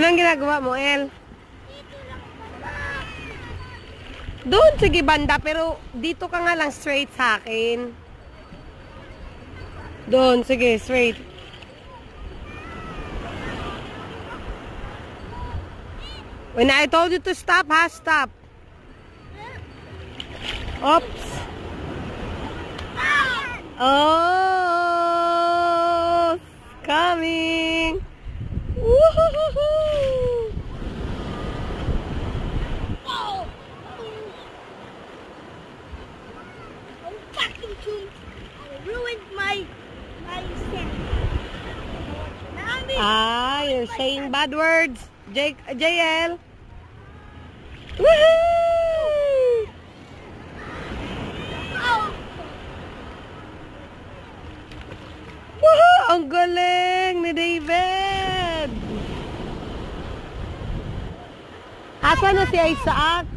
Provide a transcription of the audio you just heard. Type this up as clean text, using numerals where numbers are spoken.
Anong ginagawa mo, El? Doon, sige banda, pero dito ka nga lang straight sa akin. Doon, sige, straight. When I told you to stop, ha? Stop. Oops. Oh, coming. Woohoo! Ah, you're saying bad words, JL. Woohoo! Woohoo! Ang galing ni David. Asa na si Isaac?